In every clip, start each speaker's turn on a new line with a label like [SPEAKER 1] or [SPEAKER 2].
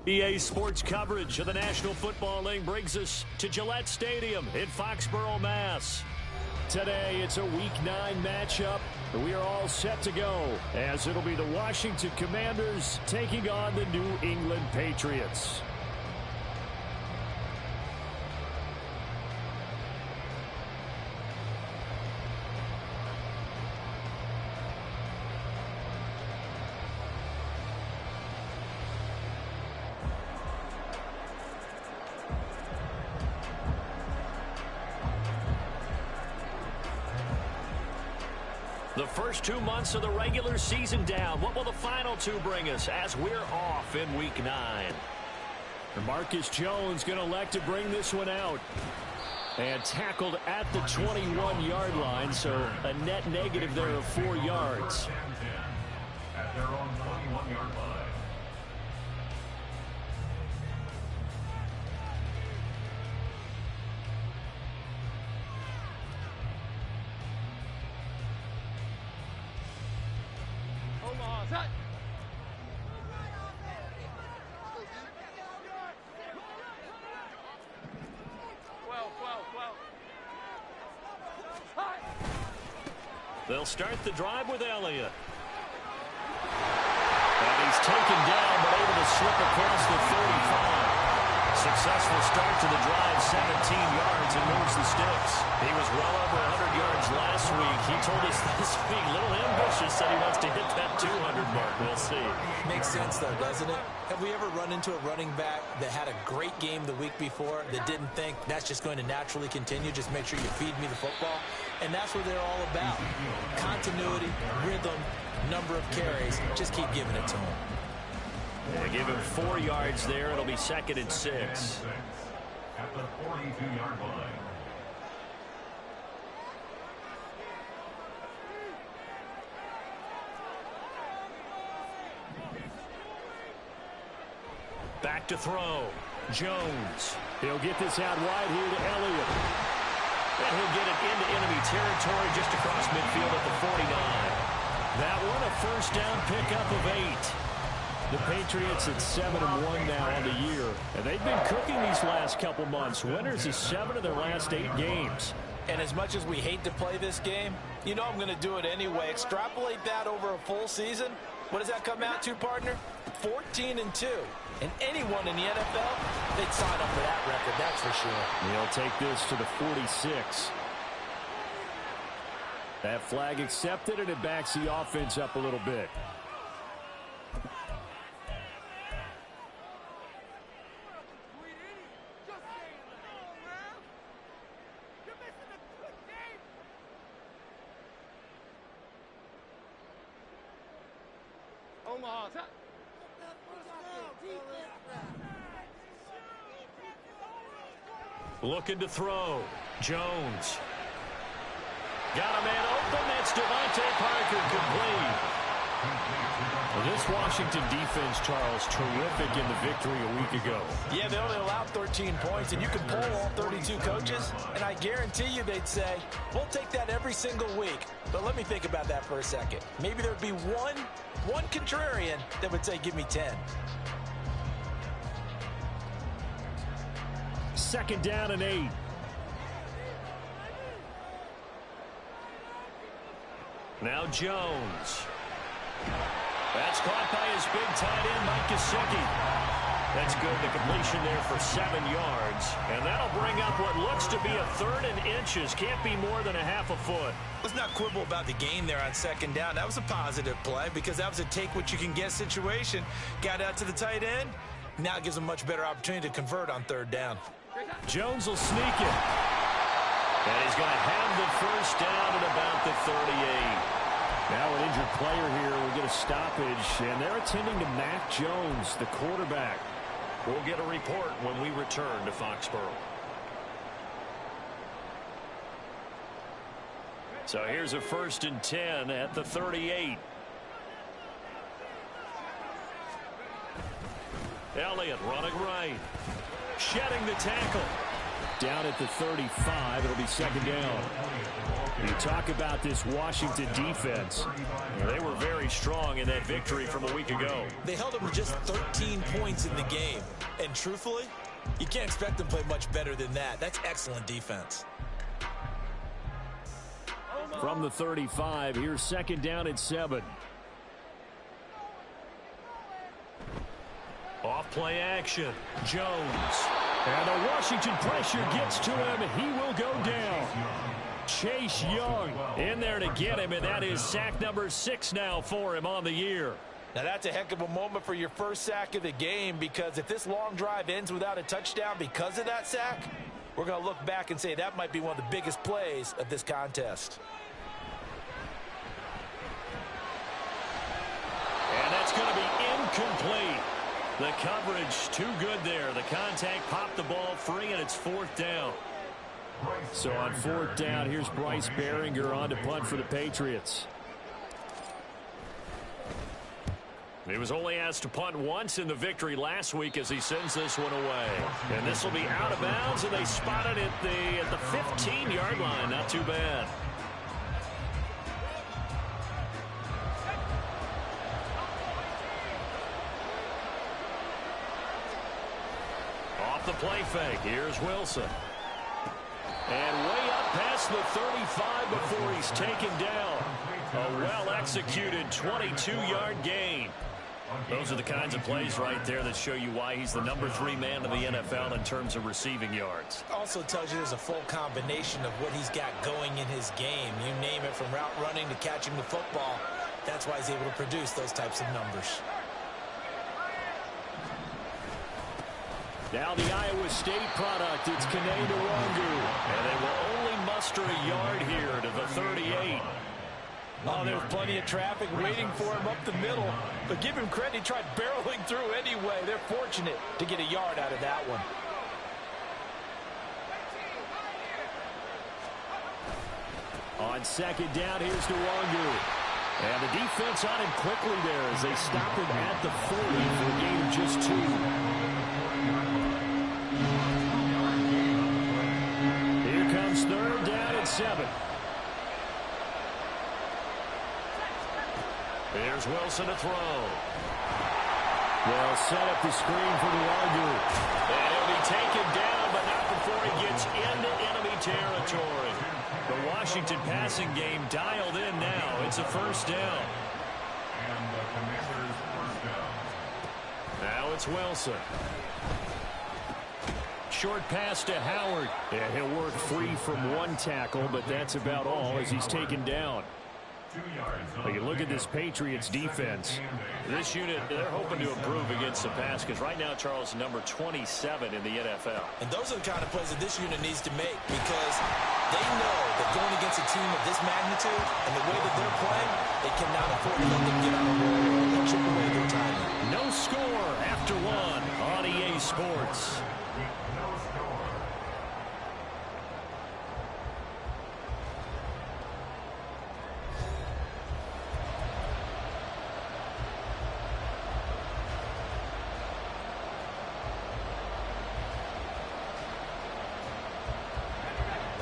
[SPEAKER 1] EA Sports coverage of the National Football League brings us to Gillette Stadium in Foxborough, Mass. Today, it's a Week 9 matchup, and we are all set to go, as it'll be the Washington Commanders taking on the New England Patriots. The first 2 months of the regular season down. What will the final 2 bring us as we're off in Week 9? Marcus Jones going to elect to bring this one out. And tackled at the 21-yard line, so a net negative there of 4 yards.
[SPEAKER 2] At their own 21-yard line.
[SPEAKER 1] They'll start the drive with Elliott. And he's taken down, but able to slip across the 35. Successful start to the drive, 17 yards, and moves the sticks. He was well over 100 yards last week. He told us this week, a little ambitious, said he wants to hit that 200 mark. We'll see.
[SPEAKER 3] Makes sense, though, doesn't it? Have we ever run into a running back that had a great game the week before that didn't think that's just going to naturally continue? Just make sure you feed me the football. And that's what they're all about. Continuity, rhythm, number of carries. Just keep giving it to them.
[SPEAKER 1] They give him 4 yards there. It'll be 2nd and 6.
[SPEAKER 2] At the 42-yard line.
[SPEAKER 1] Back to throw. Jones. He'll get this out wide here to Elliott. And he'll get it into enemy territory just across midfield at the 49. That one a first down pickup of 8. The Patriots at 7-1 now on the year. And they've been cooking these last couple months. Winners of 7 of their last 8 games.
[SPEAKER 3] And as much as we hate to play this game, you know I'm going to do it anyway. Extrapolate that over a full season. What does that come out to, partner? 14-2. And anyone in the NFL, they'd sign up for that record, that's for sure.
[SPEAKER 1] He'll take this to the 46. That flag accepted, and it backs the offense up a little bit. Looking to throw. Jones. Got a man open. That's Devontae Parker complete. Well, this Washington defense, Charles, terrific in the victory a week ago.
[SPEAKER 3] Yeah, they only allowed 13 points, and you can poll all 32 coaches, and I guarantee you they'd say, we'll take that every single week. But let me think about that for a second. Maybe there'd be one contrarian that would say, give me 10.
[SPEAKER 1] 2nd down and 8. Now Jones. That's caught by his big tight end, Mike Gesicki. That's good. The completion there for 7 yards. And that'll bring up what looks to be a 3rd and inches. Can't be more than a half a foot.
[SPEAKER 3] Let's not quibble about the gain there on 2nd down. That was a positive play because that was a take-what-you-can-get situation. Got out to the tight end. Now it gives them a much better opportunity to convert on 3rd down.
[SPEAKER 1] Jones will sneak it. And he's going to have the first down at about the 38. Now an injured player here will get a stoppage, and they're attending to Mac Jones, the quarterback. We'll get a report when we return to Foxborough. So here's a 1st and 10 at the 38. Elliott running right. Shedding the tackle. Down at the 35, it'll be 2nd down. You talk about this Washington defense. They were very strong in that victory from a week ago.
[SPEAKER 3] They held them to just 13 points in the game. And truthfully, you can't expect them to play much better than that. That's excellent defense.
[SPEAKER 1] From the 35, here's second down and 7. Off play action. Jones. And the Washington pressure gets to him. He will go down. Chase Young in there to get him, and that is sack number 6 now for him on the year.
[SPEAKER 3] Now that's a heck of a moment for your first sack of the game, because if this long drive ends without a touchdown because of that sack, we're going to look back and say that might be one of the biggest plays of this contest.
[SPEAKER 1] And that's going to be incomplete. The coverage too good there. The contact popped the ball free, and it's 4th down. So on 4th down, here's Bryce Behringer on to punt for the Patriots. He was only asked to punt once in the victory last week as he sends this one away. And this will be out of bounds, and they spotted it at the 15-yard line. Not too bad. Off the play fake, here's Wilson. And way up past the 35 before he's taken down. A well-executed 22-yard gain. Those are the kinds of plays right there that show you why he's the number 3 man in the NFL in terms of receiving yards.
[SPEAKER 3] Also tells you there's a full combination of what he's got going in his game. You name it, from route running to catching the football. That's why he's able to produce those types of numbers.
[SPEAKER 1] Now the Iowa State product, it's Kene Nwangu. And they will only muster a yard here to the 38.
[SPEAKER 3] Oh, there's plenty of traffic waiting for him up the middle. But give him credit, he tried barreling through anyway. They're fortunate to get a yard out of that one.
[SPEAKER 1] On second down, here's Nwangu. And the defense on him quickly there as they stop him at the 40 for a gain of just 2. Here comes 3rd down and 7. Here's Wilson to throw. They'll set up the screen for Nwangu. And he'll be taken down, but not before he gets into enemy territory. The Washington passing game dialed in now. It's a 1st down.
[SPEAKER 2] And the commissioner's 1st down.
[SPEAKER 1] Now it's Wilson. Short pass to Howard. And he'll work free from 1 tackle, but that's about all as he's taken down. Well, you look at this Patriots defense. This unit, they're hoping to improve against the pass because right now, Charles, number 27 in the NFL.
[SPEAKER 3] And those are the kind of plays that this unit needs to make, because they know that going against a team of this magnitude and the way that they're playing, they cannot afford to let them get on a roll or chip away their time.
[SPEAKER 1] No score after 1 on EA Sports.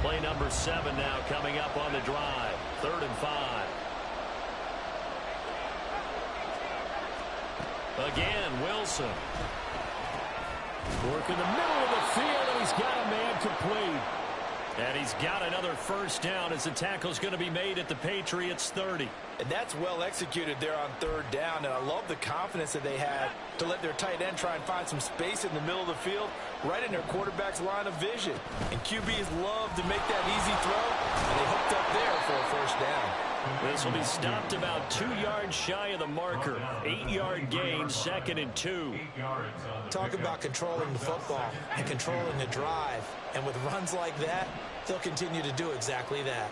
[SPEAKER 1] Play number 7 now coming up on the drive. 3rd and 5. Again, Wilson. Working the middle of the field, and he's got a man complete. And he's got another 1st down as the tackle's going to be made at the Patriots 30.
[SPEAKER 3] And that's well executed there on 3rd down. And I love the confidence that they had to let their tight end try and find some space in the middle of the field, right in their quarterback's line of vision. And QBs love to make that easy throw, and they hooked up there for a 1st down.
[SPEAKER 1] This will be stopped about 2 yards shy of the marker. 8-yard gain, 2nd and 2.
[SPEAKER 3] Talk about controlling the football and controlling the drive. And with runs like that, they'll continue to do exactly that.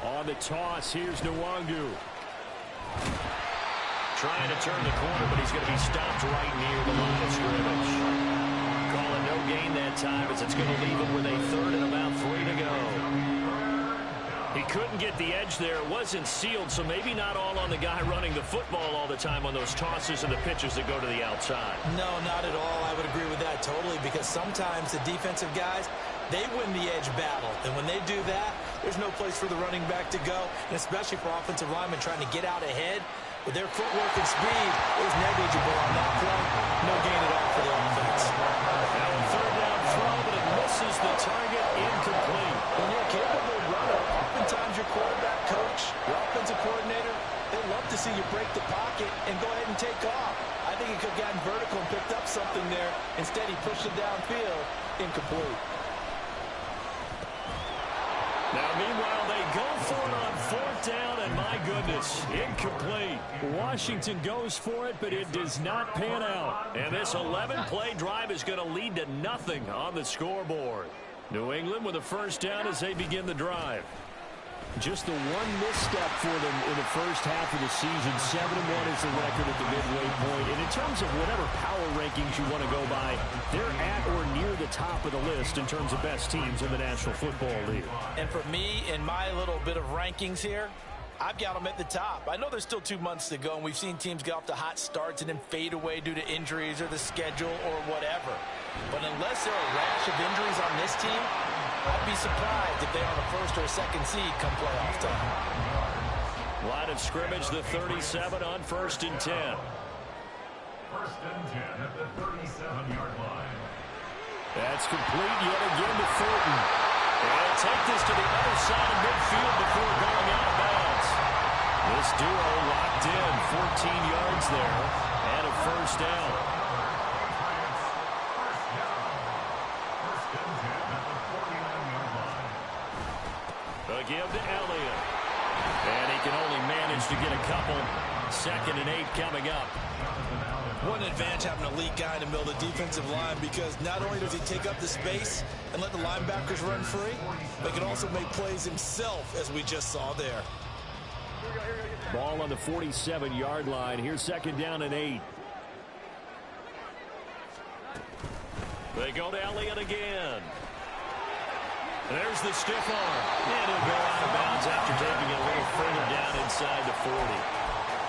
[SPEAKER 1] On the toss, here's Nwangu. Trying to turn the corner, but he's going to be stopped right near the line of scrimmage. Calling no gain that time as it's going to leave him with a 3rd and about 3 to go. He couldn't get the edge there. It wasn't sealed, so maybe not all on the guy running the football all the time on those tosses and the pitches that go to the outside.
[SPEAKER 3] No, not at all. I would agree with that totally, because sometimes the defensive guys, they win the edge battle. And when they do that, there's no place for the running back to go, and especially for offensive linemen trying to get out ahead. With their footwork and speed, it was negligible on that play. No gain at all for the offense.
[SPEAKER 1] Now a third down throw, but it misses the target, incomplete.
[SPEAKER 3] When you're a capable runner, oftentimes your quarterback coach, your offensive coordinator, they love to see you break the pocket and go ahead and take off. I think he could have gotten vertical and picked up something there. Instead, he pushed it downfield, incomplete.
[SPEAKER 1] Now, meanwhile, they go for it on fourth down, and my goodness, incomplete. Washington goes for it, but it does not pan out. And this 11-play drive is going to lead to nothing on the scoreboard. New England with a first down as they begin the drive. Just the one misstep for them in the first half of the season. 7-1 is the record at the midway point. And in terms of whatever power rankings you want to go by, they're at or near the top of the list in terms of best teams in the National Football League.
[SPEAKER 3] And for me, in my little bit of rankings here, I've got them at the top. I know there's still 2 months to go, and we've seen teams get off to hot starts and then fade away due to injuries or the schedule or whatever. But unless there are a rash of injuries on this team, I'd be surprised if they're on a first or a second seed come playoff time.
[SPEAKER 1] Line of scrimmage, the 37 on 1st and 10.
[SPEAKER 2] 1st and 10 at the 37-yard line.
[SPEAKER 1] That's complete yet again to Thornton. And take this to the other side of midfield before going out of bounds. This duo locked in, 14 yards there, and a first down. A give to Elliott. And he can only manage to get a couple. 2nd and 8 coming up.
[SPEAKER 3] What an advantage having an elite guy in the middle of the defensive line, because not only does he take up the space and let the linebackers run free, but he can also make plays himself, as we just saw there.
[SPEAKER 1] Ball on the 47-yard line. Here's 2nd down and 8. They go to Elliott again. There's the stiff arm. And he'll go out of bounds after taking it a little further down inside the 40.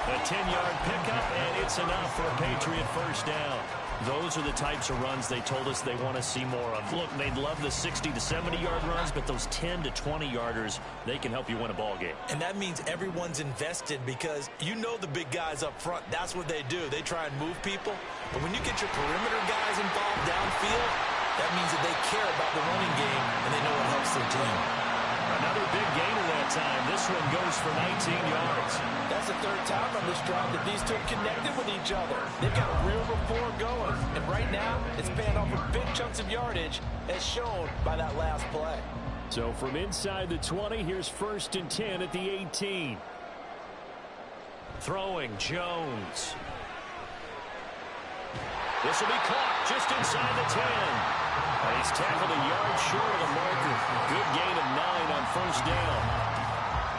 [SPEAKER 1] A 10-yard pickup, and it's enough for a Patriot first down. Those are the types of runs they told us they want to see more of. Look, they'd love the 60 to 70-yard runs, but those 10 to 20-yarders, they can help you win a ball game.
[SPEAKER 3] And that means everyone's invested, because you know the big guys up front. That's what they do. They try and move people. But when you get your perimeter guys involved downfield, that means that they care about the running game, and they know it helps their team.
[SPEAKER 1] Another big gainer that time. This one goes for 19 yards.
[SPEAKER 3] That's the 3rd time on this drive that these two connected with each other. They've got a real rapport going. And right now, it's paying off with big chunks of yardage, as shown by that last play.
[SPEAKER 1] So from inside the 20, here's 1st and 10 at the 18. Throwing, Jones. This will be caught just inside the 10. He's tackled a yard short of the marker. Good gain of 9 on 1st down.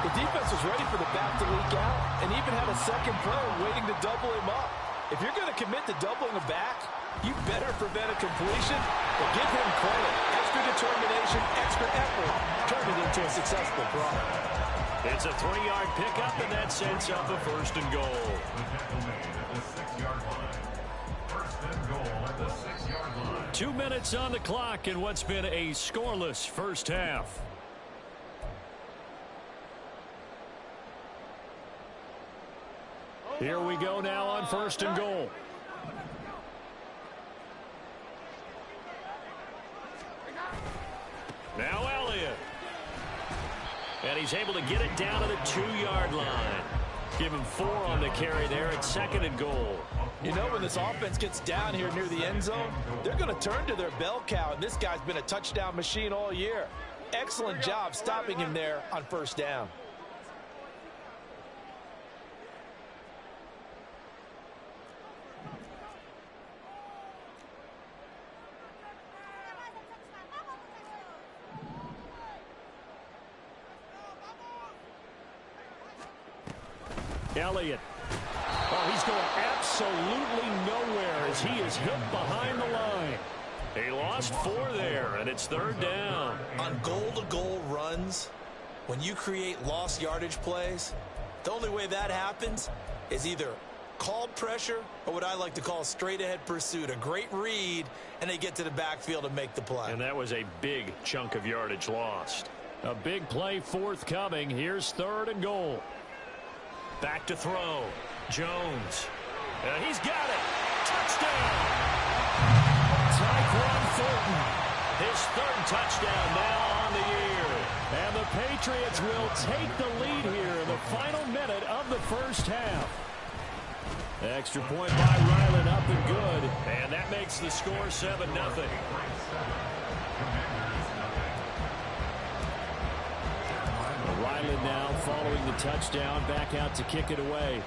[SPEAKER 3] The defense was ready for the back to leak out and even had a second play waiting to double him up. If you're going to commit to doubling a back, you better prevent a completion, but give him credit. Extra determination, extra effort, turn it into a successful product.
[SPEAKER 1] It's a 3-yard pickup, and that sets up a 1st and goal.
[SPEAKER 2] The tackle made at the 6-yard line. 1st and goal at the 6-yard line.
[SPEAKER 1] 2 minutes on the clock in what's been a scoreless first half. Here we go now on 1st and goal. Now Elliott. And he's able to get it down to the 2-yard line. Give him 4 on the carry there at 2nd and goal.
[SPEAKER 3] You know, when this offense gets down here near the end zone, they're going to turn to their bell cow, and this guy's been a touchdown machine all year. Excellent job stopping him there on 1st down.
[SPEAKER 1] Elliott. Oh, he's going absolutely nowhere as he is hit behind the line. He lost 4 there, and it's 3rd down.
[SPEAKER 3] On goal-to-goal runs, when you create lost yardage plays, the only way that happens is either called pressure or what I like to call straight-ahead pursuit, a great read, and they get to the backfield and make the play.
[SPEAKER 1] And that was a big chunk of yardage lost. A big play forthcoming. Here's 3rd and goal. Back to throw. Jones. He's got it. Touchdown. Tyquan Thornton. His 3rd touchdown now on the year. And the Patriots will take the lead here in the final minute of the first half. Extra point by Ryland, up and good. And that makes the score 7-0. Ryland now following the touchdown, back out to kick it away.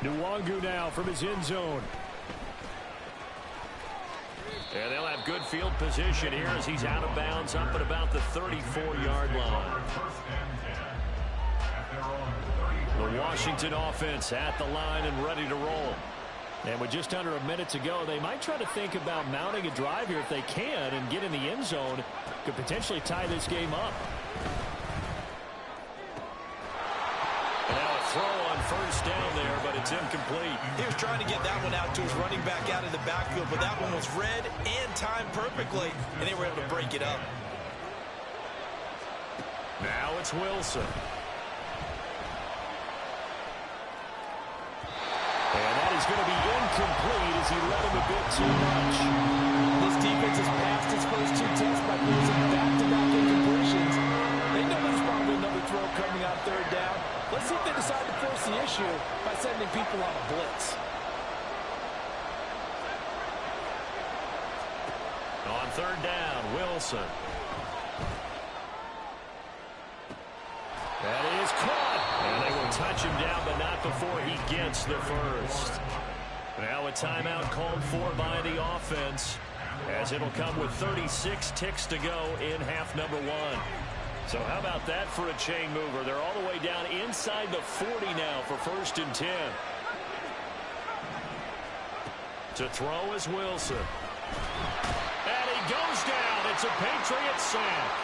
[SPEAKER 1] Nwangu now from his end zone. And they'll have good field position here as he's out of bounds up at about the 34-yard line. The Washington offense at the line and ready to roll. And with just under a minute to go, they might try to think about mounting a drive here if they can and get in the end zone. Could potentially tie this game up. And now a throw on first down there, but it's incomplete.
[SPEAKER 3] He was trying to get that one out to his running back out of the backfield, but that one was read and timed perfectly, and they were able to break it up.
[SPEAKER 1] Now it's Wilson. And that is going to be incomplete as he led him a bit too much.
[SPEAKER 3] This defense has passed its first 2 tests by losing back-to-back incompletions. They know there's probably another throw coming on 3rd down. Let's see if they decide to force the issue by sending people on a blitz.
[SPEAKER 1] On 3rd down, Wilson. That is caught. And they will touch him down, but not before he gets the first. Now a timeout called for by the offense, as it'll come with 36 ticks to go in half number 1. So how about that for a chain mover? They're all the way down inside the 40 now for 1st and 10. To throw is Wilson. And he goes down. It's a Patriot sack.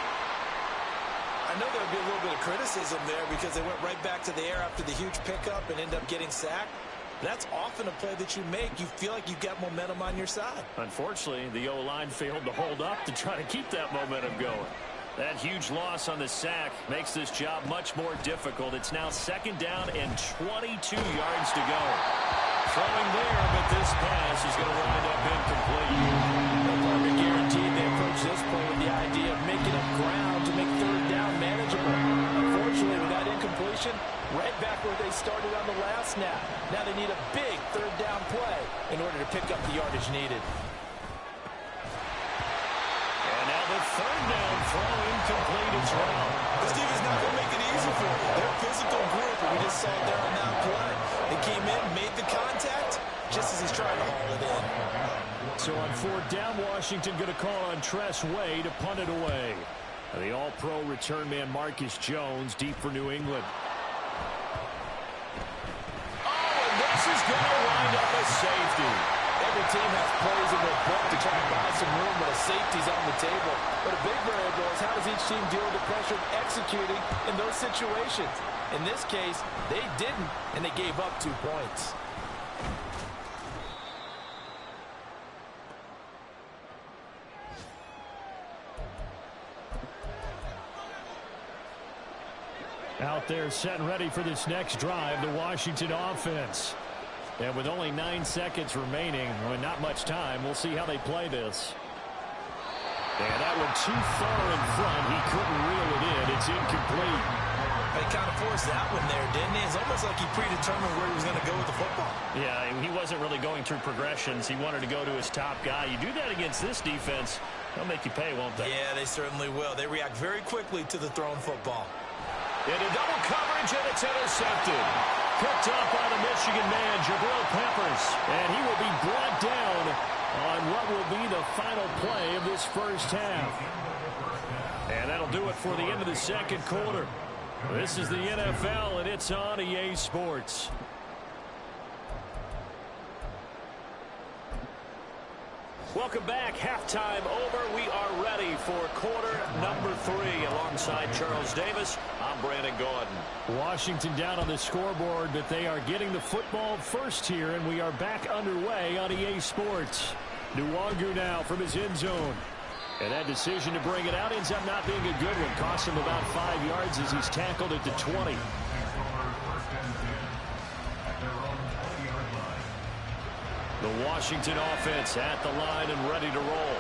[SPEAKER 3] I know there would be a little bit of criticism there because they went right back to the air after the huge pickup and ended up getting sacked. That's often a play that you make. You feel like you've got momentum on your side.
[SPEAKER 1] Unfortunately, the O-line failed to hold up to try to keep that momentum going. That huge loss on the sack makes this job much more difficult. It's now 2nd down and 22 yards to go. Throwing there, but this pass is going to wind up incomplete.
[SPEAKER 3] Parker guaranteed they approach this play with the idea of making up ground to make 3rd down manageable. Unfortunately, with that incompletion, right back where they started on the last snap. Now they need a big 3rd down play in order to pick up the yardage needed.
[SPEAKER 1] And now the 3rd down throw incomplete as well.
[SPEAKER 3] This defense is not going to make it easy for them. They're a physical group, and we just saw it there on that play. They came in, made the contact, just as he's trying to haul it in.
[SPEAKER 1] So on 4th down, Washington going to call on Tress Way to punt it away. The all-pro return man Marcus Jones deep for New England. This is going to wind up a safety.
[SPEAKER 3] Every team has plays in their book to try to buy some room, but a safety's on the table. But a big variable is how does each team deal with the pressure of executing in those situations? In this case, they didn't, and they gave up 2 points.
[SPEAKER 1] Out there set and ready for this next drive, the Washington offense. And with only 9 seconds remaining, well, not much time, we'll see how they play this. And that one too far in front. He couldn't reel it in. It's incomplete.
[SPEAKER 3] He kind of forced that one there, didn't he? It's almost like he predetermined where he was going to go with the football.
[SPEAKER 1] Yeah, he wasn't really going through progressions. He wanted to go to his top guy. You do that against this defense, they'll make you pay, won't they?
[SPEAKER 3] Yeah, they certainly will. They react very quickly to the thrown football.
[SPEAKER 1] Into double coverage, and it's intercepted. Picked up by the Michigan man, Jabril Peppers. And he will be brought down on what will be the final play of this first half. And that'll do it for the end of the second quarter. This is the NFL, and it's on EA Sports. Welcome back. Halftime over. We are ready for quarter number 3. Alongside Charles Davis, I'm Brandon Gordon. Washington down on the scoreboard, but they are getting the football first here, and we are back underway on EA Sports. Nwangu now from his end zone. And that decision to bring it out ends up not being a good one. Cost him about 5 yards as he's tackled at the 20. The Washington offense at the line and ready to roll.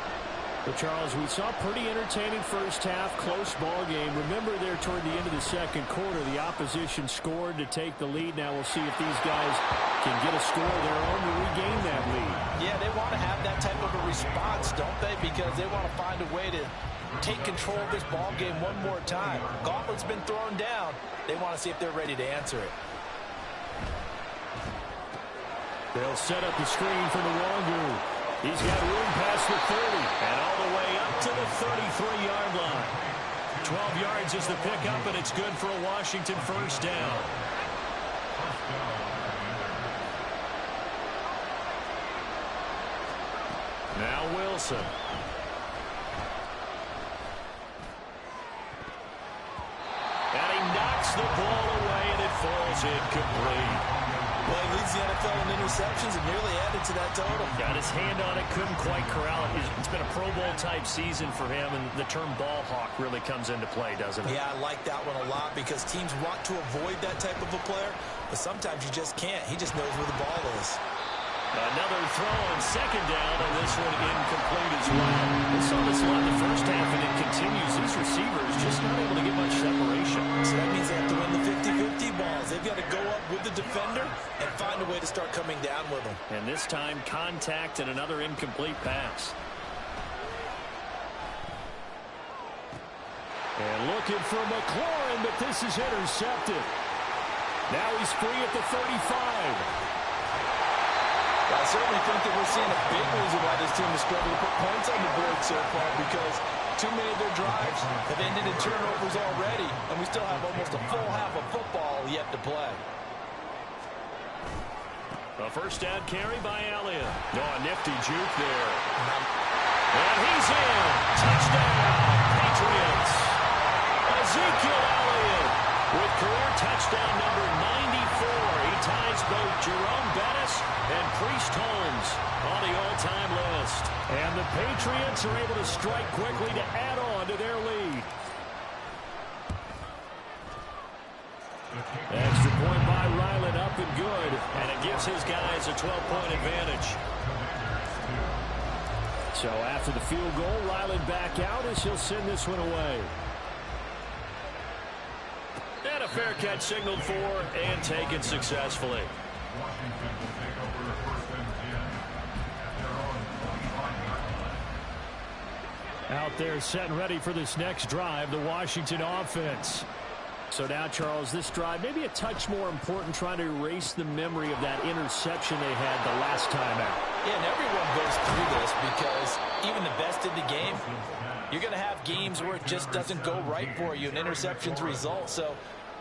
[SPEAKER 1] Well, Charles, we saw a pretty entertaining first half, close ball game. Remember there toward the end of the second quarter, the opposition scored to take the lead. Now we'll see if these guys can get a score of their own to regain that lead.
[SPEAKER 3] Yeah, they want to have that type of a response, don't they? Because they want to find a way to take control of this ball game one more time. Gauntlet's been thrown down. They want to see if they're ready to answer it.
[SPEAKER 1] They'll set up the screen for Nwangu. He's got room past the 30 and all the way up to the 33-yard line. 12 yards is the pickup, and it's good for a Washington first down. Now Wilson. And he knocks the ball away, and it falls incomplete.
[SPEAKER 3] Well, he leads the NFL in interceptions and nearly added to that total.
[SPEAKER 1] Got his hand on it, couldn't quite corral it. It's been a Pro Bowl-type season for him, and the term ball hawk really comes into play, doesn't it?
[SPEAKER 3] Yeah, I like that one a lot because teams want to avoid that type of a player, but sometimes you just can't. He just knows where the ball is.
[SPEAKER 1] Another throw on second down, and this one incomplete as well. We saw this a lot in the first half, and it continues. These receivers just not able to get much separation.
[SPEAKER 3] So that means they have to win the 50-50 balls. They've got to go up with the defender and find a way to start coming down with them.
[SPEAKER 1] And this time, contact and another incomplete pass. And looking for McLaurin, but this is intercepted. Now he's free at the 35.
[SPEAKER 3] I certainly think that we're seeing a big reason why this team is struggling to put points on the board so far, because too many of their drives have ended in turnovers already, and we still have almost a full half of football yet to play.
[SPEAKER 1] A first down carry by Elliott. Oh, a nifty juke there. And he's in. Touchdown, Patriots. Ezekiel Elliott with career touchdown number 94. He ties both Jerome Bettis and Priest Holmes on the all-time list. And the Patriots are able to strike quickly to add on to their lead. Extra point by Ryland, up and good. And it gives his guys a 12-point advantage. So after the field goal, Ryland back out as he'll send this one away. And a fair catch signaled for and taken successfully.
[SPEAKER 2] Washington will take over the first and 10 at their own 25-yard line.
[SPEAKER 1] Out there set and ready for this next drive, the Washington offense. So now, Charles, this drive maybe a touch more important, trying to erase the memory of that interception they had the last time out.
[SPEAKER 3] Yeah, and everyone goes through this because even the best in the game, you're going to have games where it just doesn't go right for you and interceptions result. So,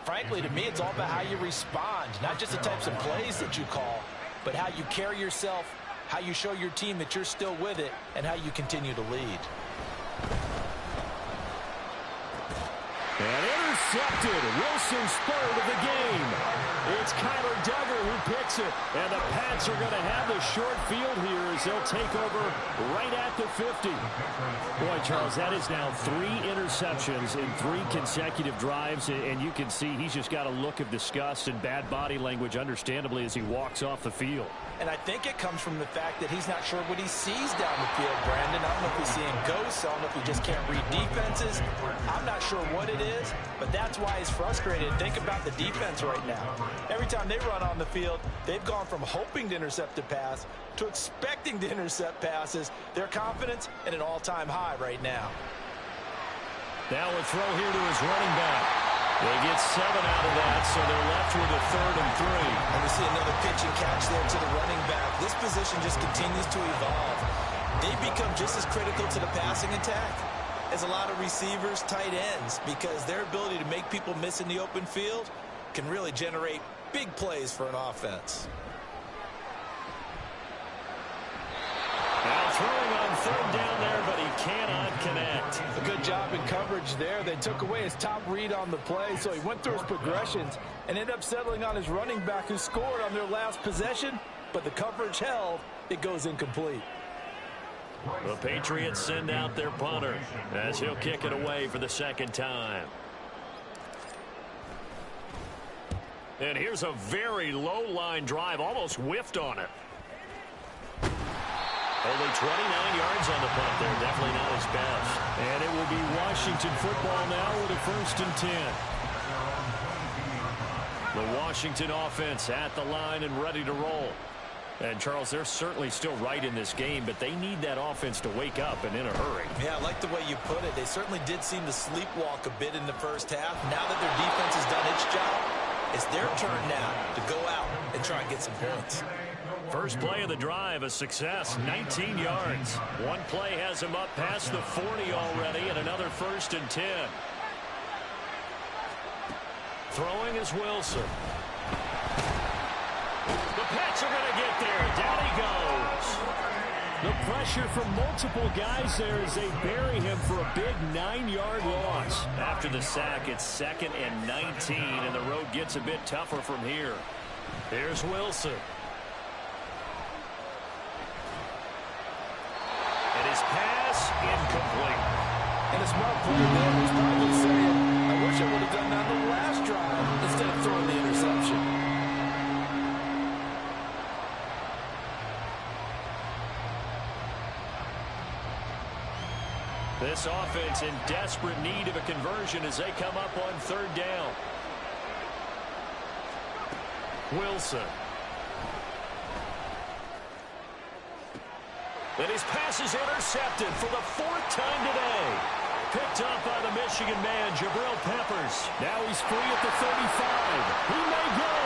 [SPEAKER 3] frankly, to me, it's all about how you respond, not just the types of plays that you call, but how you carry yourself, how you show your team that you're still with it, and how you continue to lead.
[SPEAKER 1] And intercepted. Wilson's third of the game. It's Kyler Duggar who picks it. And the Pats are going to have the short field here as they'll take over right at the 50. Boy, Charles, that is now 3 interceptions in 3 consecutive drives. And you can see he's just got a look of disgust and bad body language, understandably, as he walks off the field.
[SPEAKER 3] And I think it comes from the fact that he's not sure what he sees down the field, Brandon. I don't know if he's seeing ghosts. I don't know if he just can't read defenses. I'm not sure what it is, but that's why he's frustrated. Think about the defense right now. Every time they run on the field, they've gone from hoping to intercept a pass to expecting to intercept passes. Their confidence at an all-time high right now.
[SPEAKER 1] Now a throw here to his running back. They get 7 out of that, so they're left with a 3rd and 3.
[SPEAKER 3] And we see another pitch and catch there to the running back. This position just continues to evolve. They become just as critical to the passing attack as a lot of receivers, tight ends, because their ability to make people miss in the open field can really generate big plays for an offense.
[SPEAKER 1] Now throwing on third down there, but he cannot connect.
[SPEAKER 3] A good job in coverage there. They took away his top read on the play, so he went through his progressions and ended up settling on his running back who scored on their last possession, but the coverage held. It goes incomplete.
[SPEAKER 1] The Patriots send out their punter as he'll kick it away for the second time. And here's a very low-line drive, almost whiffed on it. Only 29 yards on the punt there, definitely not his best.
[SPEAKER 4] And it will be Washington football now with a 1st and 10.
[SPEAKER 1] The Washington offense at the line and ready to roll. And, Charles, they're certainly still right in this game, but they need that offense to wake up and in a hurry.
[SPEAKER 3] Yeah, I like the way you put it. They certainly did seem to sleepwalk a bit in the first half. Now that their defense has done its job, it's their turn now to go out and try and get some points.
[SPEAKER 1] First play of the drive, a success, 19 yards. One play has him up past the 40 already, and another 1st and 10. Throwing is Wilson. The Pats are going to get there. Down he goes.
[SPEAKER 4] The pressure from multiple guys there as they bury him for a big 9-yard loss.
[SPEAKER 1] After the sack, it's 2nd and 19, and the road gets a bit tougher from here. Here's Wilson. And his pass incomplete.
[SPEAKER 3] And a smart player there was probably saying, I wish I would have done that on the last drive instead of throwing the interception.
[SPEAKER 1] This offense in desperate need of a conversion as they come up on 3rd down. Wilson. And his pass is intercepted for the 4th time today. Picked up by the Michigan man, Jabril Peppers.
[SPEAKER 4] Now he's free at the 35. He may go.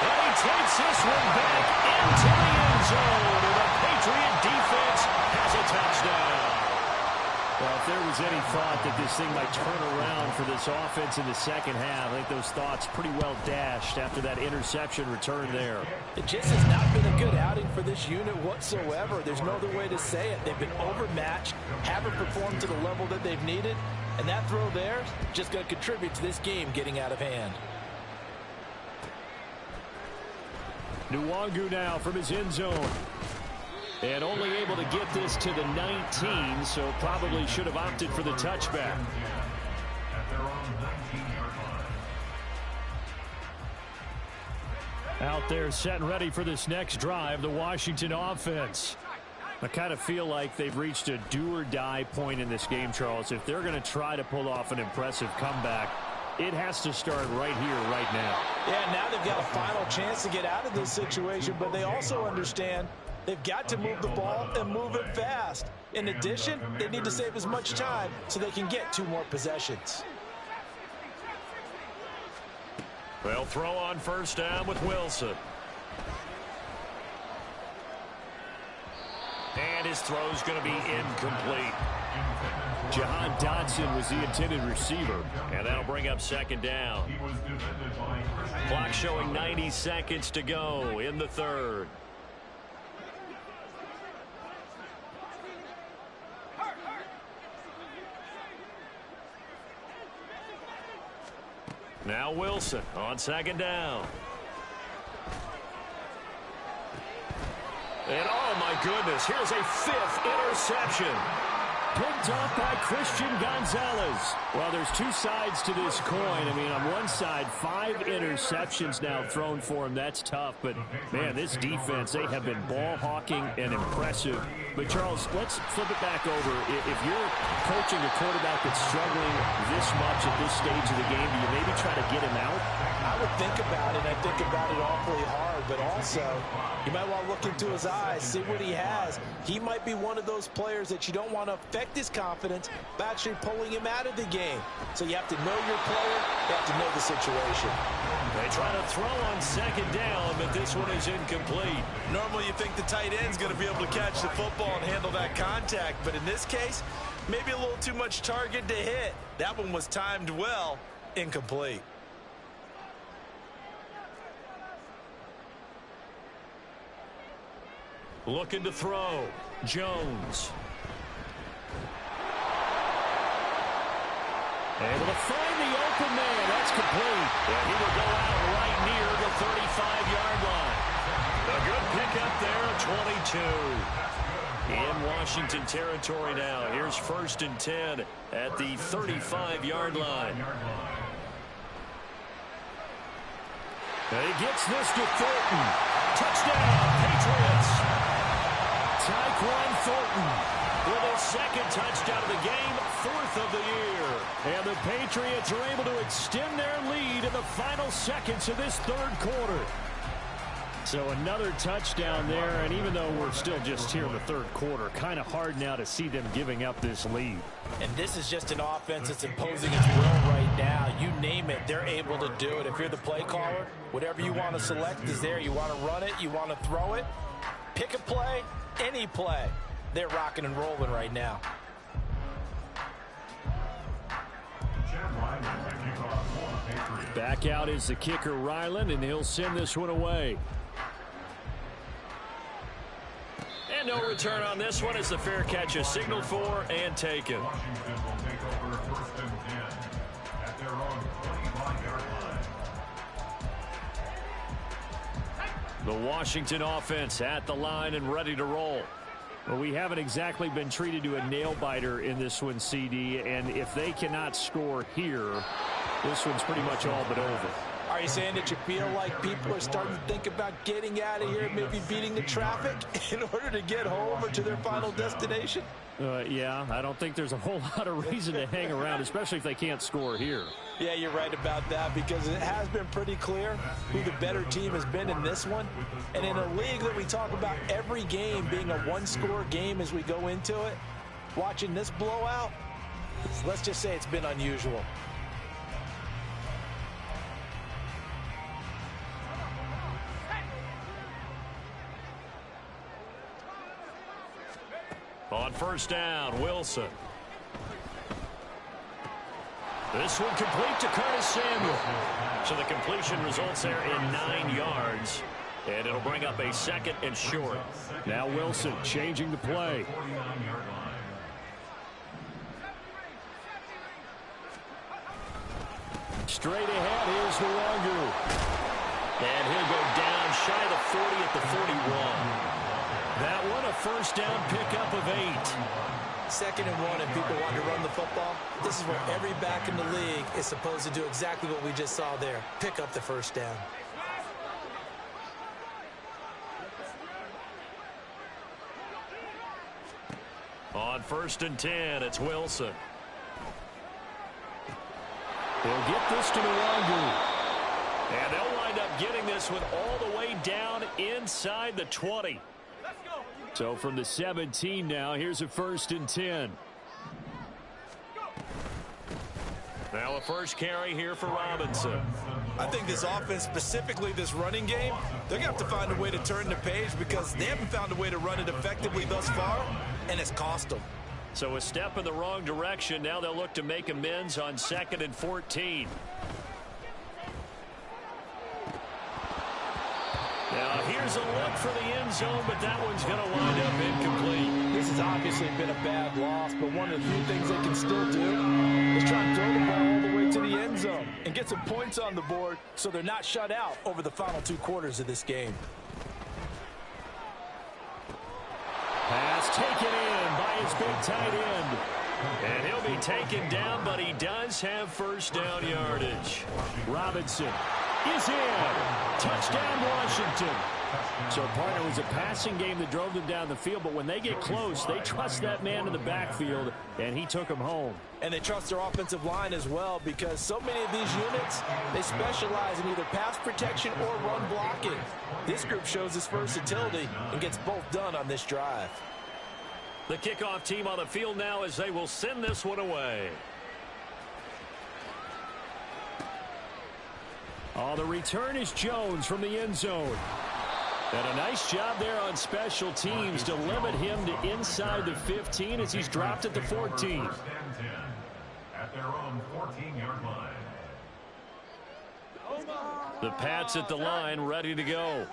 [SPEAKER 1] And he takes this one back into the end zone. And the Patriot defense has a touchdown.
[SPEAKER 4] Well, if there was any thought that this thing might turn around for this offense in the second half, I think those thoughts pretty well dashed after that interception return there.
[SPEAKER 3] It just has not been a good outing for this unit whatsoever. There's no other way to say it. They've been overmatched, haven't performed to the level that they've needed, and that throw there is just going to contribute to this game getting out of hand.
[SPEAKER 4] Nwangu now from his end zone. And only able to get this to the 19, so probably should have opted for the touchback. Out there set and ready for this next drive, the Washington offense. I kind of feel like they've reached a do-or-die point in this game, Charles. If they're going to try to pull off an impressive comeback, it has to start right here, right now.
[SPEAKER 3] Yeah, now they've got a final chance to get out of this situation, but they also understand they've got to move the ball and move it fast. In addition, they need to save as much time so they can get 2 more possessions.
[SPEAKER 1] They'll throw on 1st down with Wilson. And his throw's going to be incomplete.
[SPEAKER 4] Jahan Dotson was the intended receiver.
[SPEAKER 1] And that'll bring up 2nd down. Clock showing 90 seconds to go in the 3rd. Now Wilson on 2nd down. And oh my goodness, here's a 5th interception.
[SPEAKER 4] Picked off by Christian Gonzalez. Well, there's 2 sides to this coin. I mean, on one side, 5 interceptions now thrown for him. That's tough. But, man, this defense, they have been ball hawking and impressive. But, Charles, let's flip it back over. If you're coaching a quarterback that's struggling this much at this stage of the game, do you maybe try to get him out?
[SPEAKER 3] I would think about it. I think about it awfully hard. But also, you might want to look into his eyes, see what he has. He might be one of those players that you don't want to affect his confidence by actually pulling him out of the game. So you have to know your player. You have to know the situation.
[SPEAKER 1] They try to throw on 2nd down, but this one is incomplete.
[SPEAKER 5] Normally you think the tight end's going to be able to catch the football and handle that contact. But in this case, maybe a little too much target to hit. That one was timed well. Incomplete.
[SPEAKER 1] Looking to throw. Jones. Able to find the open man. That's complete. And he will go out right near the 35-yard line. A good pickup there, 22. In Washington territory now. Here's 1st and 10 at the 35-yard line. And he gets this to Thornton. Touchdown, Patriots. Tyquan Thornton with his 2nd touchdown of the game, 4th of the year. And the Patriots are able to extend their lead in the final seconds of this 3rd quarter. So another touchdown there, and even though we're still just here in the 3rd quarter, kind of hard now to see them giving up this lead.
[SPEAKER 3] And this is just an offense that's imposing its will right now. You name it, they're able to do it. If you're the play caller, whatever you want to select is there. You want to run it, you want to throw it, pick a play, any play. They're rocking and rolling right now.
[SPEAKER 1] Back out is the kicker, Ryland, and he'll send this one away. And no return on this one as the fair catch is signaled for and taken.
[SPEAKER 2] Washington will take over 1st and 10 at their own 25-yard line.
[SPEAKER 1] The Washington offense at the line and ready to roll. Well, we haven't exactly been treated to a nail-biter in this one, CD, and if they cannot score here, this one's pretty much all but over.
[SPEAKER 3] Are you saying that you feel like people are starting to think about getting out of here, maybe beating the traffic in order to get home or to their final destination?
[SPEAKER 1] Yeah, I don't think there's a whole lot of reason to hang around, especially if they can't score here.
[SPEAKER 3] Yeah, you're right about that because it has been pretty clear who the better team has been in this one. And in a league that we talk about every game being a one-score game as we go into it, watching this blowout, let's just say it's been unusual.
[SPEAKER 1] On 1st down, Wilson. This one complete to Curtis Samuel. So the completion results there in 9 yards. And it'll bring up a 2nd and short. Now Wilson changing the play. Straight ahead, here's Nwangu. And he'll go down shy of the 40 at the 41. That one a 1st down pickup of 8.
[SPEAKER 3] 2nd and 1 and people want to run the football. This is where every back in the league is supposed to do exactly what we just saw there. Pick up the 1st down.
[SPEAKER 1] On 1st and 10, it's Wilson. They'll get this to Nwangu. And they'll wind up getting this one all the way down inside the 20. So from the 17 now, here's a 1st and 10. Now a 1st carry here for Robinson.
[SPEAKER 5] I think this offense, specifically this running game, they're going to have to find a way to turn the page because they haven't found a way to run it effectively thus far, and it's cost them.
[SPEAKER 1] So a step in the wrong direction. Now they'll look to make amends on 2nd and 14. Now here's a look for the end zone, but that one's going to wind up incomplete.
[SPEAKER 3] This has obviously been a bad loss, but one of the few things they can still do is try and throw the ball all the way to the end zone and get some points on the board so they're not shut out over the final 2 quarters of this game.
[SPEAKER 1] Pass taken in by his big tight end. And he'll be taken down, but he does have 1st down yardage. Robinson is in. Touchdown, Washington. So, partner, it was a passing game that drove them down the field, but when they get close, they trust that man in the backfield, and he took him home.
[SPEAKER 3] And they trust their offensive line as well because so many of these units, they specialize in either pass protection or run blocking. This group shows its versatility and gets both done on this drive.
[SPEAKER 1] The kickoff team on the field now as they will send this one away. Oh, the return is Jones from the end zone. And a nice job there on special teams to limit him to inside the 15 as he's dropped at the 14.
[SPEAKER 2] 1st and 10 at their own 14-yard line.
[SPEAKER 1] The Pats at the line ready to go.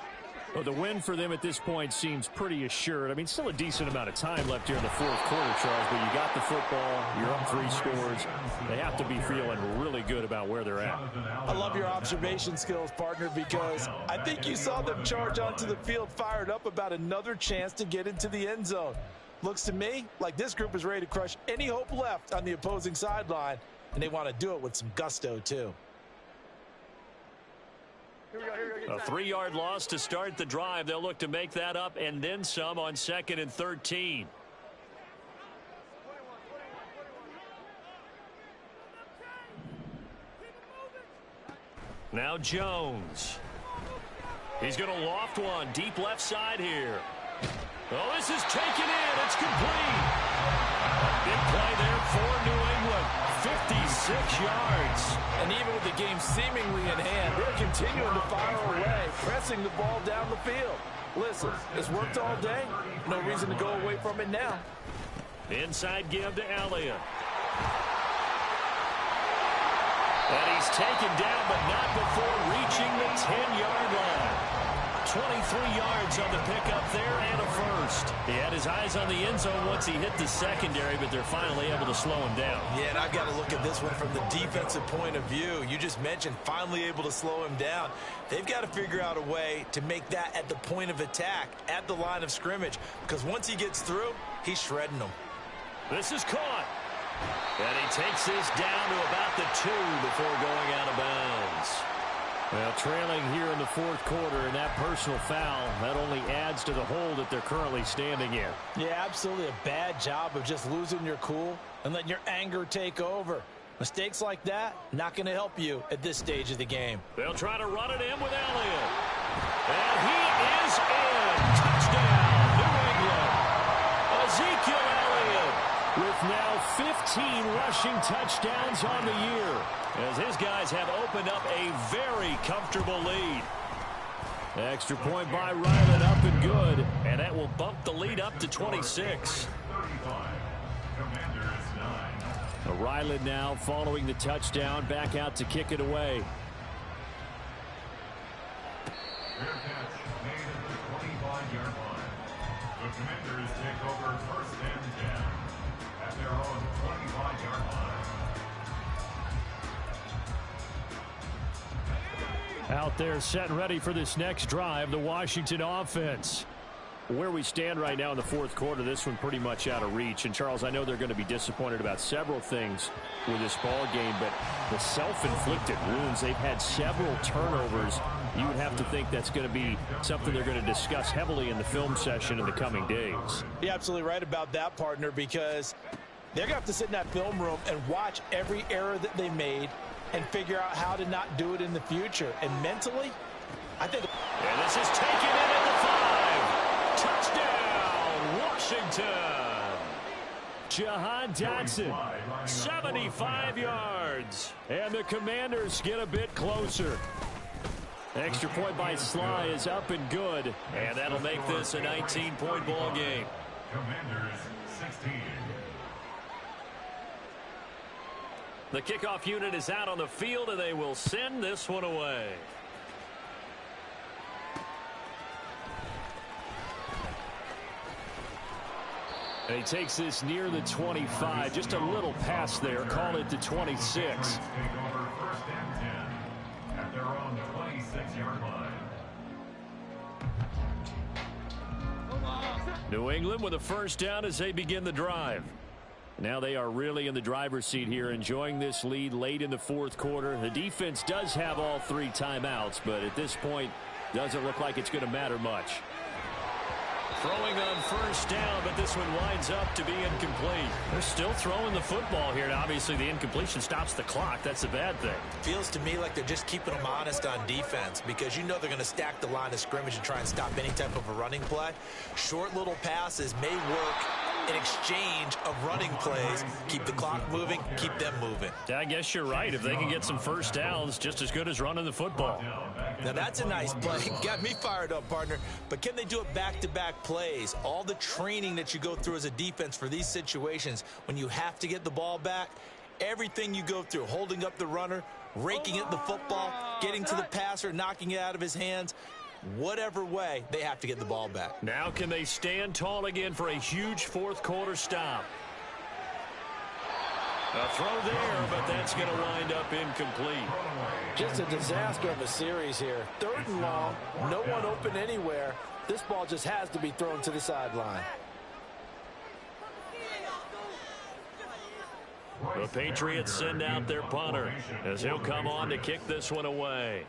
[SPEAKER 4] Well, the win for them at this point seems pretty assured. I mean, still a decent amount of time left here in the fourth quarter, Charles, but you got the football, you're up 3 scores. They have to be feeling really good about where they're at.
[SPEAKER 3] I love your observation skills, partner, because I think you saw them charge onto the field fired up about another chance to get into the end zone. Looks to me like this group is ready to crush any hope left on the opposing sideline, and they want to do it with some gusto, too.
[SPEAKER 4] A 3-yard loss to start the drive. They'll look to make that up and then some on 2nd and 13. Now Jones. He's going to loft one deep left side here. Oh, this is taken in. It's complete. Big play there for New England. 56 yards.
[SPEAKER 3] And even with the game seemingly in hand, they're continuing to fire away, pressing the ball down the field. Listen, it's worked all day. No reason to go away from it now.
[SPEAKER 4] Inside give to Elliott. And he's taken down, but not before reaching the 10-yard line. 23 yards on the pickup there and a first. He had his eyes on the end zone once he hit the secondary, but they're finally able to slow him down.
[SPEAKER 3] Yeah, and I've got to look at this one from the defensive point of view. You just mentioned finally able to slow him down. They've got to figure out a way to make that at the point of attack, at the line of scrimmage, because once he gets through, he's shredding them.
[SPEAKER 4] This is caught. And he takes this down to about the 2 before going out of bounds. Well, trailing here in the fourth quarter, and that personal foul, that only adds to the hole that they're currently standing in.
[SPEAKER 3] Yeah, absolutely a bad job of just losing your cool and letting your anger take over. Mistakes like that, not going to help you at this stage of the game.
[SPEAKER 4] They'll try to run it in with Elliott. And he is in. Touchdown, New England. Ezekiel Elliott with now 15 rushing touchdowns on the year, as his guys have opened up a very comfortable lead. Extra point by Ryland, up and good, and that will bump the lead up to 26. Ryland now following the touchdown, back out to kick it away.
[SPEAKER 2] Fair catch made at the 25-yard line. The Commanders take over 1st and 10 at their own 25-yard line.
[SPEAKER 4] Out there set and ready for this next drive, the Washington offense. Where we stand right now in the fourth quarter, this one pretty much out of reach. And, Charles, I know they're going to be disappointed about several things with this ball game, but the self-inflicted wounds, they've had several turnovers. You would have to think that's going to be something they're going to discuss heavily in the film session in the coming days.
[SPEAKER 3] You're absolutely right about that, partner, because they're going to have to sit in that film room and watch every error that they made and figure out how to not do it in the future. And mentally, I think...
[SPEAKER 4] And this is taken in at the 5. Touchdown, Washington. Jahan Dotson, 75 yards. And the Commanders get a bit closer. Extra point by Sly is up and good. And that'll make this a 19-point ball game.
[SPEAKER 2] Commanders 16.
[SPEAKER 4] The kickoff unit is out on the field, and they will send this one away. And he takes this near the 25. Just a little pass there. Call it the 26.
[SPEAKER 2] Take over 1st and 10 at their own 26-yard line.
[SPEAKER 4] New England with a first down as they begin the drive. Now they are really in the driver's seat here, enjoying this lead late in the fourth quarter. The defense does have all 3 timeouts, but at this point, doesn't look like it's going to matter much. Throwing on first down, but this one winds up to be incomplete. They're still throwing the football here, and obviously the incompletion stops the clock. That's a bad thing.
[SPEAKER 3] Feels to me like they're just keeping them honest on defense, because you know they're going to stack the line of scrimmage and try and stop any type of a running play. Short little passes may work in exchange of running plays. Keep the clock moving, keep them moving.
[SPEAKER 4] I guess you're right. If they can get some first downs, just as good as running the football.
[SPEAKER 3] Now that's a nice play. Got me fired up, partner. But can they do it back-to-back plays? All the training that you go through as a defense for these situations, when you have to get the ball back, everything you go through, holding up the runner, raking at the football, getting to the passer, knocking it out of his hands, Whatever way, they have to get the ball back.
[SPEAKER 4] Now can they stand tall again for a huge fourth quarter stop? A throw there, but that's going to wind up incomplete.
[SPEAKER 3] Just a disaster of a series here. 3rd and long, no one open anywhere. This ball just has to be thrown to the sideline.
[SPEAKER 4] The Patriots send out their punter as he'll come on to kick this one away.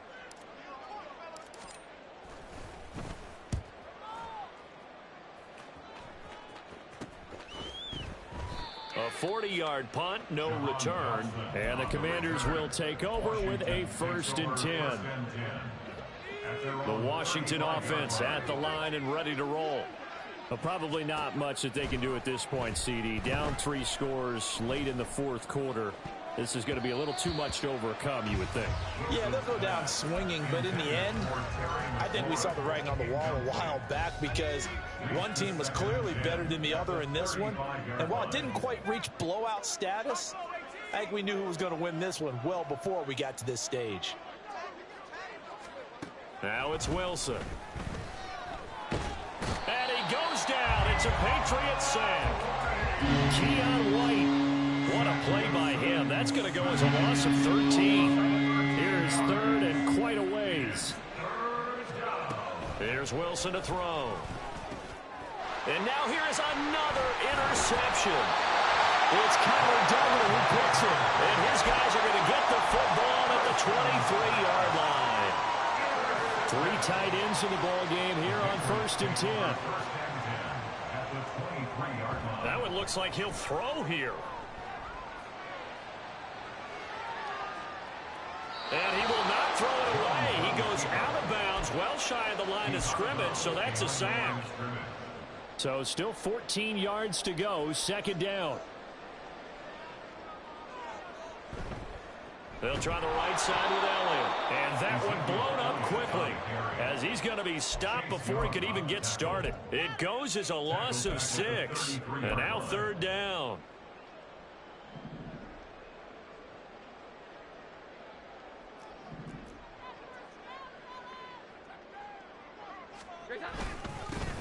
[SPEAKER 4] A 40-yard punt, no return, and the Commanders will take over with a 1st and 10. The Washington offense at the line and ready to roll. Well, probably not much that they can do at this point, CD. Down 3 scores late in the 4th quarter. This is going to be a little too much to overcome, you would think.
[SPEAKER 3] Yeah, they'll go down swinging, but in the end, I think we saw the writing on the wall a while back because one team was clearly better than the other in this one. And while it didn't quite reach blowout status, I think we knew who was going to win this one well before we got to this stage.
[SPEAKER 4] Now it's Wilson. And he goes down. It's a Patriot sack. Keon White. What a play by him. That's going to go as a loss of 13. Here's 3rd and quite a ways. Here's Wilson to throw. And now here is another interception. It's Kyler Duggar who picks it. And his guys are going to get the football at the 23-yard line. 3 tight ends in the ball game here on 1st and 10. That one looks like he'll throw here. And he will not throw it away. He goes out of bounds, well shy of the line of scrimmage, so that's a sack. So still 14 yards to go, 2nd down. They'll try the right side with Elliott. And that one blown up quickly as he's going to be stopped before he could even get started. It goes as a loss of 6. And now 3rd down.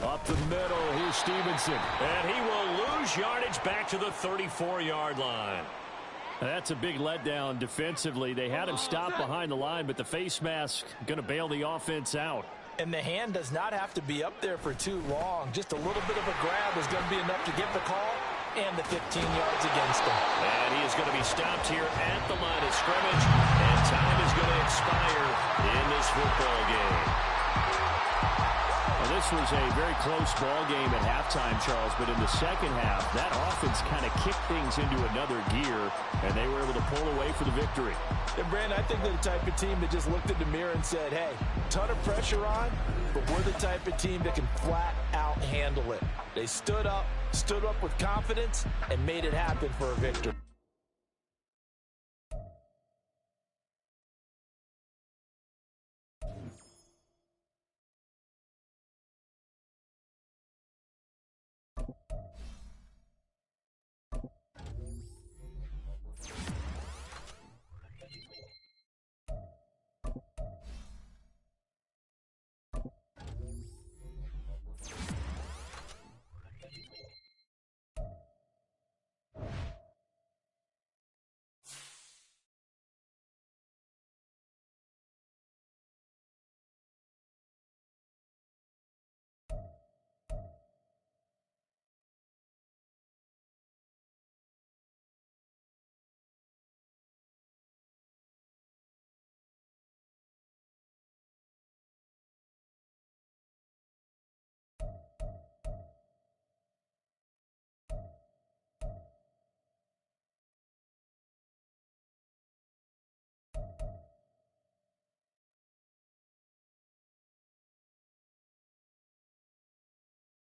[SPEAKER 4] Up the middle, here's Stevenson. And he will lose yardage back to the 34-yard line. That's a big letdown defensively. They had him stop behind the line, but the face mask going to bail the offense out.
[SPEAKER 3] And the hand does not have to be up there for too long. Just a little bit of a grab is going to be enough to get the call and the 15 yards against him.
[SPEAKER 4] And he is going to be stopped here at the line of scrimmage, and time is going to expire in this football game. Well, this was a very close ball game at halftime, Charles, but in the second half, that offense kind of kicked things into another gear, and they were able to pull away for the victory.
[SPEAKER 3] And, Brandon, I think they're the type of team that just looked in the mirror and said, hey, ton of pressure on, but we're the type of team that can flat out handle it. They stood up with confidence, and made it happen for a victory.